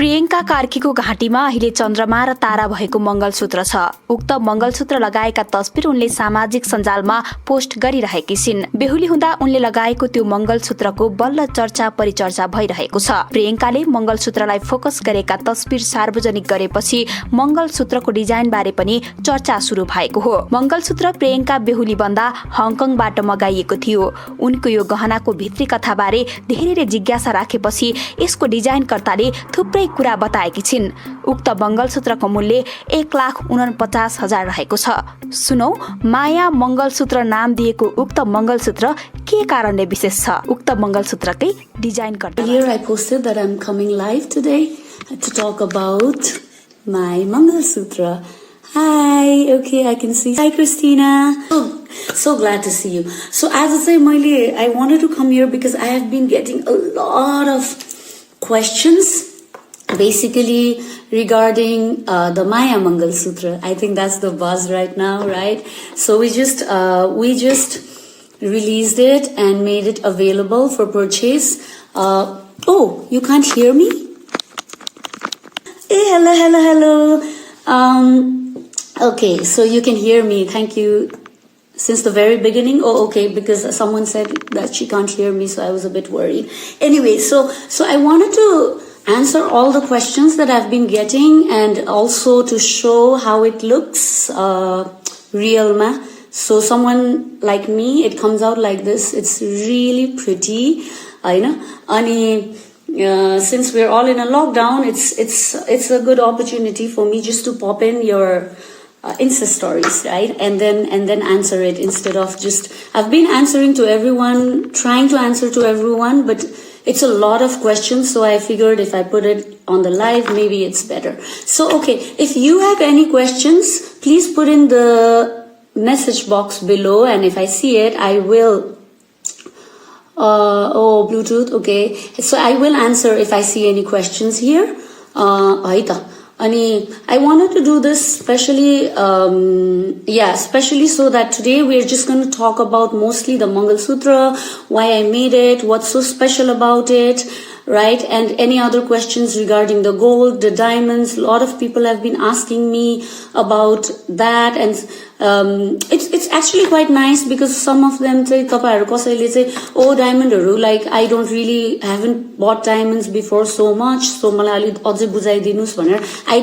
प्रियंका कार्कीको घाँटीमा अहिले चन्द्रमा र तारा भएको मङ्गलसूत्र छ। उक्त मङ्गलसूत्र लगाएका तस्बिर उनले सामाजिक सञ्जालमा पोस्ट गरिरहेकी छिन्। बेहुली हुँदा उनले लगाएको त्यो मङ्गलसूत्रको बल्ल चर्चा परिचर्चा भइरहेको छ। प्रियंकाले मङ्गलसूत्रलाई फोकस गरेका तस्बिर सार्वजनिक गरेपछि मङ्गलसूत्रको डिजाइन बारे पनि चर्चा सुरु भएको हो। मङ्गलसूत्र प्रियंका बेहुली बन्दा हङकङबाट मगाइएको थियो। उनको यो गहनाको भित्री कथाबारे धेरैले जिज्ञासा राखेपछि यसको डिजाइनकर्ताले थुप्रै कुरा बताएकी छिन्। उक्त मङ्गलसूत्रको मूल्य 1,49,000 रहेको छ। सुनौ, माया मङ्गलसूत्र नाम दिएको उक्त मङ्गलसूत्र के कारणले विशेष छ? उक्त मङ्गलसूत्रकै डिजाइनकर्ता। Here I posted that I'm coming live today to talk about my Mangalsutra. Hi, okay, I can see. Hi, Christina. So glad to see you. So as I say, I wanted to come here because I have been getting a lot of questions, basically regarding the Maya Mangalsutra. I think that's the buzz right now, right? So we just released it and made it available for purchase. Oh, you can't hear me? Hey, hello. Okay, so you can hear me. Thank you. Since the very beginning? Oh, okay, because someone said that she can't hear me, so I was a bit worried. Anyway, so I wanted to answer all the questions that I've been getting and also to show how it looks real ma. So someone like me, it comes out like this. It's really pretty, you know. And since we're all in a lockdown, it's a good opportunity for me just to pop in your Insta stories, right? And then answer it instead of just, I've been answering to everyone, trying to answer to everyone, but it's a lot of questions, so I figured if I put it on the live, maybe it's better. So, okay, if you have any questions, please put in the message box below, and if I see it, I will. Oh, Bluetooth, okay. So I will answer if I see any questions here. I wanted to do this especially so that today we're just going to talk about mostly the Mangalsutra, why I made it, what's so special about it, right? And any other questions regarding the gold, the diamonds. A lot of people have been asking me about that, and it's actually quite nice because some of them say, oh, diamond, like I haven't bought diamonds before so much, so I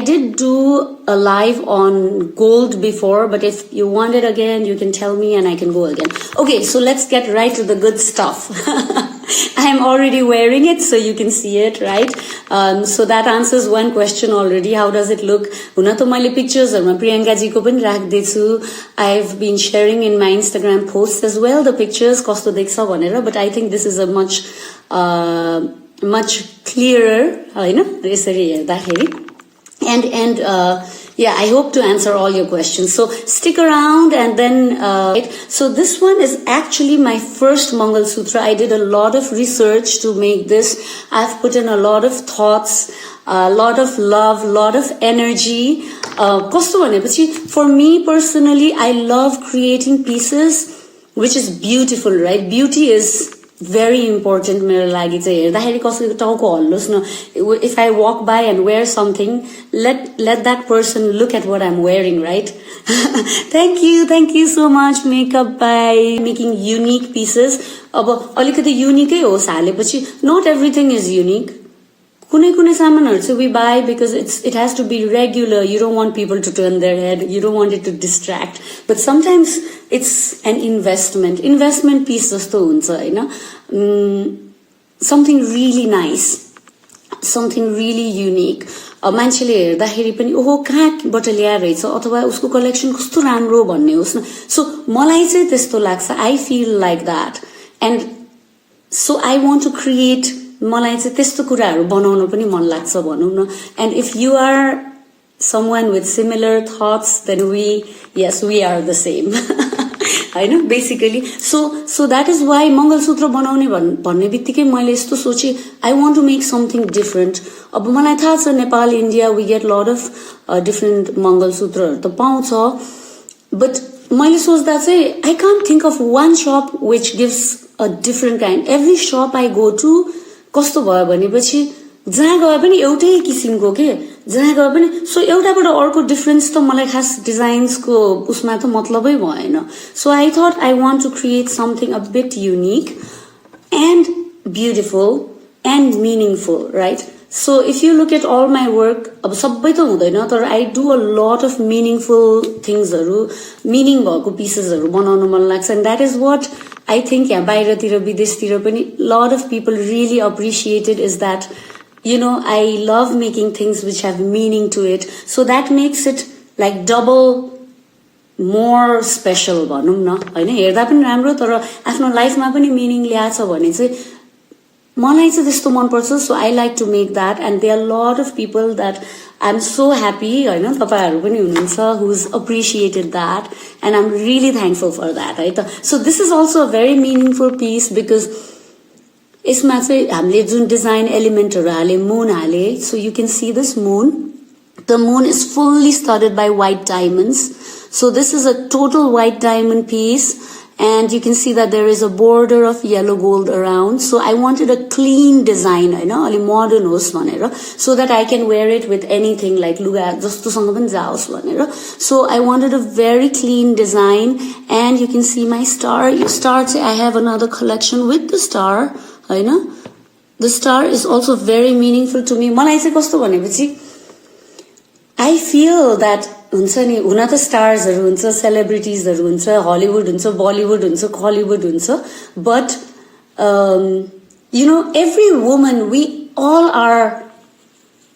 did do a live on gold before, but if you want it again, you can tell me and I can go again. Okay, so let's get right to the good stuff. I'm already wearing it, so you can see it, right? So that answers one question already. How does it look? Pictures of Priyanka ji ko pani rakdechu. I've been sharing in my Instagram posts as well the pictures kasto dekhcha bhanera, but I think this is a much clearer, यसरी हेर्दाखेरि. And yeah, I hope to answer all your questions. So stick around and then, so this one is actually my first Mangalsutra. I did a lot of research to make this. I've put in a lot of thoughts, a lot of love, a lot of energy. For me personally, I love creating pieces which is beautiful, right? Beauty is very important. If I walk by and wear something, let that person look at what I'm wearing, right? Thank you so much, Makeup by making unique pieces. Not everything is unique. Kunai samanharu we buy because it has to be regular. You don't want people to turn their head. You don't want it to distract. But sometimes it's an investment piece jasto huncha, something really nice, something really unique. मान्छेले हेर्दाखेरि पनि ओहो कहाँबाट ल्याएर रहेछ अथवा उसको collection कस्तो राम्रो भन्ने होस् न. सो मलाई चाहिँ त्यस्तो लाग्छ. I feel like that, and so I want to create. मलाई चाहिँ त्यस्तो कुराहरू बनाउन पनि मन लाग्छ भनौं न. And if you are someone with similar thoughts, then we are the same. Basically. So that is why Mangalsutra बनाउने भन्ने बित्तिकै मैले यस्तो सोचे, I want to make something different. अब मलाई थाहा छ Nepal, India, we get a lot of different Mangalsutra त पाउँछ, but मैले सोच्दा चाहिँ I can't think of one shop which gives a different kind. Every shop I go to कस्तो भयो भनेपछि जहाँ गए पनि एउटै किसिमको के जहाँ गए पनि सो एउटाबाट अर्को डिफरेन्स त मलाई खास डिजाइन्सको उसमा त मतलबै भएन so I thought I want to create something a bit unique and beautiful and meaningful right so if you look at all my work अब सबै त हुँदैन तर I do a lot of meaningful थिङ्सहरू मिनिङ भएको पिसेसहरू बनाउनु मन लाग्छ and that is what I think यहाँ बाहिरतिर विदेशतिर पनि lot of people really appreciated is that you know, I love making things which have meaning to it. So that makes it like double more special भनौँ न हैन हेर्दा पनि राम्रो तर आफ्नो लाइफमा पनि मिनिङ ल्याछ भने चाहिँ मलाई चाहिँ त्यस्तो मनपर्छ so I like to make that and there lot of people that I am so happy होइन तपाईँहरू पनि हुनुहुन्छ who is appreciated that and I am really thankful for that है त so this is also a very meaningful piece because यसमा चाहिँ हामीले जुन डिजाइन एलिमेन्टहरू हाले मुन हाले so you can see this moon the moon is fully studded by white diamonds so this is a total white diamond piece and you can see that there is a border of yellow gold around so I wanted a clean design हैन अलि modern होस् भनेर so that I can wear it with anything like लुगा जस्तोसँग पनि जाओस् भनेर so I wanted a very clean design and you can see my star चाहिँ I have another collection with the star हैन the star is also very meaningful to me मलाई चाहिँ कस्तो भनेपछि I feel that हुन्छ नि हुन त स्टार्सहरू हुन्छ सेलिब्रिटिजहरू हुन्छ हलिउड हुन्छ बलिउड हुन्छ कलिउड हुन्छ but you know every woman we all are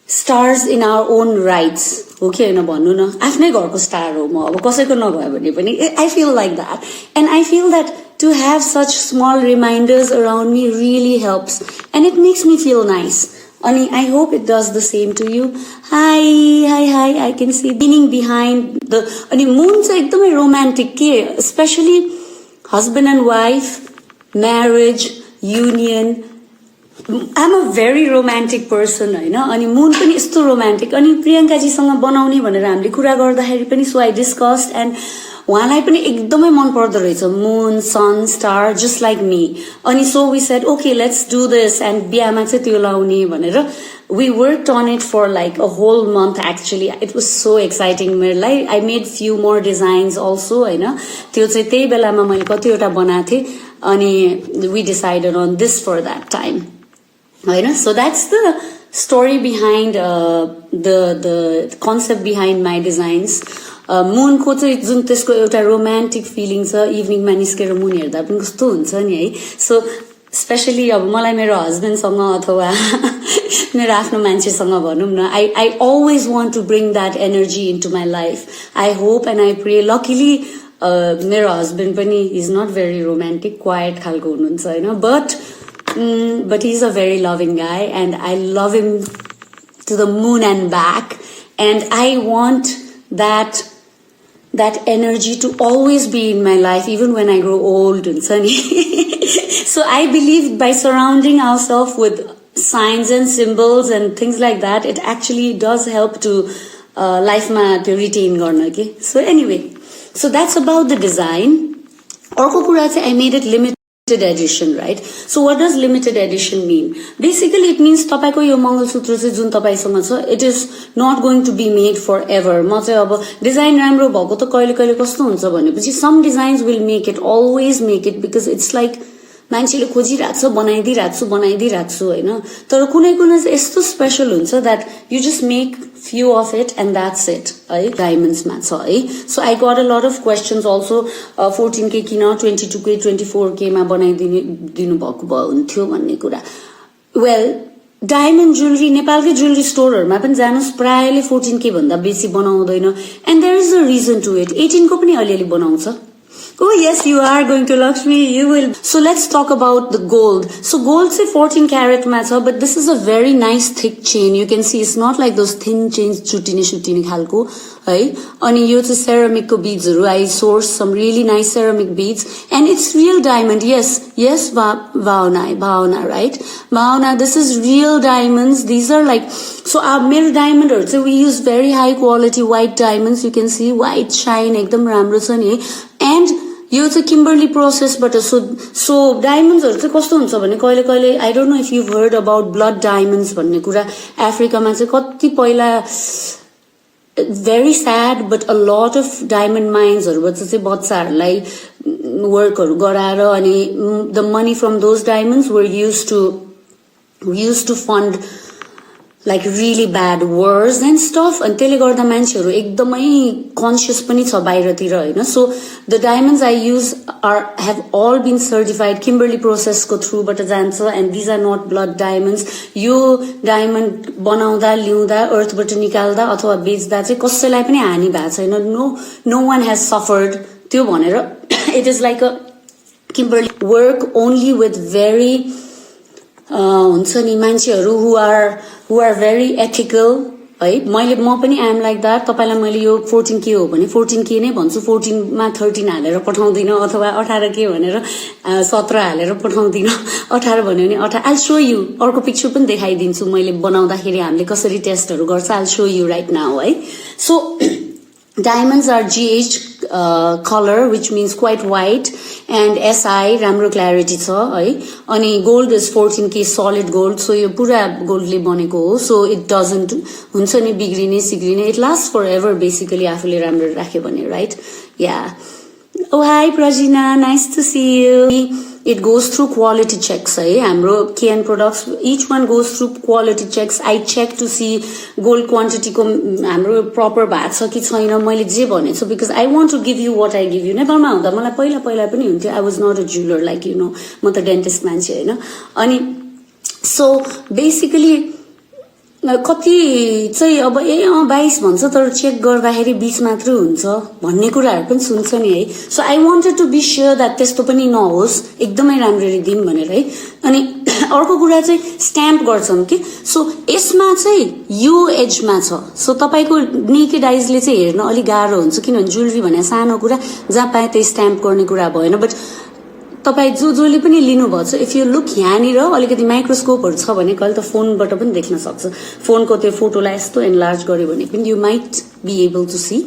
stars in our own rights हो कि होइन भन्नु न आफ्नै घरको स्टार हो म अब कसैको नभए भने पनि I feel like that and I feel that to have such small reminders around me really helps and it makes me feel nice and I hope it does the same to you. Hi, I can see meaning behind the and moon cha ekdamai romantic ke especially husband and wife marriage union I'm a very romantic person हैन अनि moon पनि यस्तो romantic अनि प्रियंका जी सँग बनाउने भनेर हामीले कुरा गर्दाखेरि पनि so I discussed and उहाँलाई पनि एकदमै मन पर्दो रहेछ moon sun star just like me अनि so we said okay let's do this and बिहामा चाहिँ त्यो लाउने भनेर we worked on it for like a whole month actually it was so exciting मेरो लागि I made few more designs also होइन त्यो चाहिँ त्यही बेलामा मैले कतिवटा बनाएको थिएँ अनि we decided on this for that time होइन so that's the story behind the concept behind my designs moon को चाहिँ जुन त्यसको एउटा रोमान्टिक फिलिङ छ इभिनिङमा निस्केर मुन हेर्दा पनि कस्तो हुन्छ नि है सो स्पेशली अब मलाई मेरो हस्बेन्डसँग अथवा मेरो आफ्नो मान्छेसँग भनौँ न I always want to bring that energy into my life I hope and I pray luckily मेरो हस्बेन्ड पनि is not very romantic quite खालको हुनुहुन्छ होइन but he's a very loving guy and I love him to the moon and back and I want that energy to always be in my life even when I grow old and sunny. So I believe by surrounding ourselves with signs and symbols and things like that it actually does help to life ma to retain garna ke. So anyway, so that's about the design. Arko kura chahi I made it limited edition, right? So what does limited edition mean? Basically it means तपाईको यो मंगलसूत्र चाहिँ जुन तपाईसँग छ it is not going to be made forever. म चाहिँ अब design राम्रो भएको त कहिले कहिले कस्तो हुन्छ भनेपछि some designs will make it always make it because it's like मान्छेले खोजिरहेको छ बनाइदिरहेको छु होइन तर कुनै कुनै चाहिँ यस्तो स्पेशल हुन्छ that you just make few of it and that's it है डायमन्ड्समा छ है so I got a lot of questions also 14K किन 22K 24K मा बनाइदिनु भएको भए हुन्थ्यो भन्ने कुरा वेल डायमन्ड ज्वेलरी नेपालकै ज्वेलरी स्टोरहरूमा पनि जानुस् प्रायले 14K भन्दा बेसी बनाउँदैन and there is a reason to it 18 को पनि अलिअलि बनाउँछ Oh yes, you are going to Lakshmi. You will. So let's talk about the gold. So gold say 14 karat matcha, but this is a very nice thick chain. You can see it's not like those thin chains chutini khalko. Hai. Ani yo cha ceramic ko beads haru. I sourced some really nice ceramic beads, and it's real diamond. Yes, Bhavna, right? Bhavna, this is real diamonds. These are like so our mere diamond. So we use very high quality white diamonds. You can see white shine, ekdam ramro cha ni. And यो चाहिँ Kimberly प्रोसेसबाट so डायमन्ड्सहरू चाहिँ कस्तो हुन्छ भने कहिले कहिले I don't know if you heard about blood diamonds भन्ने कुरा अफ्रिकामा चाहिँ कति पहिला very sad but a lot of diamond mines हरूबाट चाहिँ बच्चाहरूलाई वर्कहरू गराएर अनि the money from those diamonds were used to fund like really bad wars and stuff अनि त्यसले गर्दा मान्छेहरू एकदमै कन्सियस पनि छ बाहिरतिर हैन so the diamonds I use have all been certified Kimberley process को थ्रुबाट जान्छ and these are not blood diamonds यो डायमन्ड बनाउँदा ल्याउँदा अर्थबाट निकाल्दा अथवा बेच्दा चाहिँ कसैलाई पनि हानि भएको छैन no one has suffered त्यो भनेर it is like a Kimberley work only with very हुन्छ नि मान्छेहरू who are very ethical है म पनि am like that तपाईलाई मैले यो 14K हो भने 14K नै भन्छु 14 मा 13 हालेर पठाउँदिन अथवा 18K भनेर 17 हालेर पठाउँदिन 18 भन्यो भने 18 I'll show you अर्को पिक्चर पनि देखाइदिन्छु मैले बनाउँदाखेरि हामीले कसरी टेस्टहरू गर्छ I'll show you right now है so diamonds are GH color which means quite white and SI राम्रो clarity छ है अनि gold is 14K solid gold so यो पुरा गोल्डले बनेको हो so it doesn't हुन्छ नि बिग्रिने सिग्रिने it lasts forever basically आफूले राम्रो राख्यो भने right yeah oh hi Prajina nice to see you it goes through quality checks है हाम्रो KN products each one goes through quality checks I check to see gold quantity को हाम्रो proper भएको छ कि छैन मैले जे भनेछु because I want to give you what I give you नेपालमा हुँदा मलाई पहिला पनि हुन्थ्यो I was not a jeweler like you know म त डेन्टिस्ट मान्छे हैन अनि so basically कति चाहिँ अब 22 भन्छ तर चेक गर्दाखेरि 20 मात्र हुन्छ भन्ने कुराहरु पनि सुन्छ नि है so I wanted to be sure that त्यस्तो पनि नहोस् एकदमै राम्ररी दिम भनेर है अनि अर्को कुरा चाहिँ स्ट्याम्प गर्छौं के सो यसमा चाहिँ यो एजमा छ सो तपाईको नेकेड आइजले चाहिँ हेर्न अलि गाह्रो हुन्छ किनभने ज्वेलरी भने सानो कुरा जहाँ पाए त्यही स्ट्याम्प गर्ने कुरा भएन बट तपाई जसले पनि लिनु भछ इफ यु लुक यहाँनिर अलिकति माइक्रोस्कोपहरु छ भने कहिले त फोनबाट पनि देख्न सक्छ फोनको त्यो फोटोलाई यस्तो एनलार्ज गर्यो भने पनि you might be able to see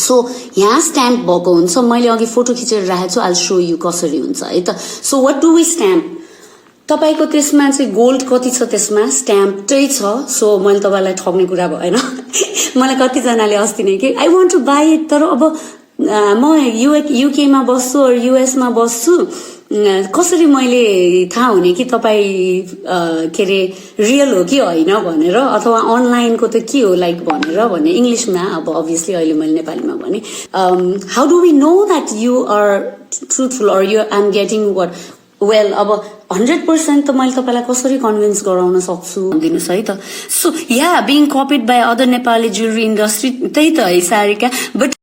so यहाँ स्ट्याम्प भएको हुन्छ मैले अघि फोटो खिचेर राखेको छु आइल शो यु कसरी हुन्छ है त so what do we stamp तपाईको त्यसमा चाहिँ गोल्ड कति छ त्यसमा स्ट्याम्प चाहिँ छ सो मैले तपाईलाई ठग्ने कुरा भएन मलाई कति जनाले अस्ति नै के I want to buy it तर अब म युके मा बस्छु अर युएस मा बस्छु कसरी मैले थाहा हुने कि तपाई के रे रियल हो कि हैन भनेर अथवा अनलाइन को त के हो लाइक भनेर भन्ने इंग्लिशमा अब obviously अहिले मैले नेपालीमा भने how do we know that you are truthful or you I am getting what well अब 100% त मैले तपाईलाई कसरी कन्भिन्स गराउन सक्छु दिनुस् है त so yeah being copied by other Nepali jewellery industry त्यही त है सारिका बट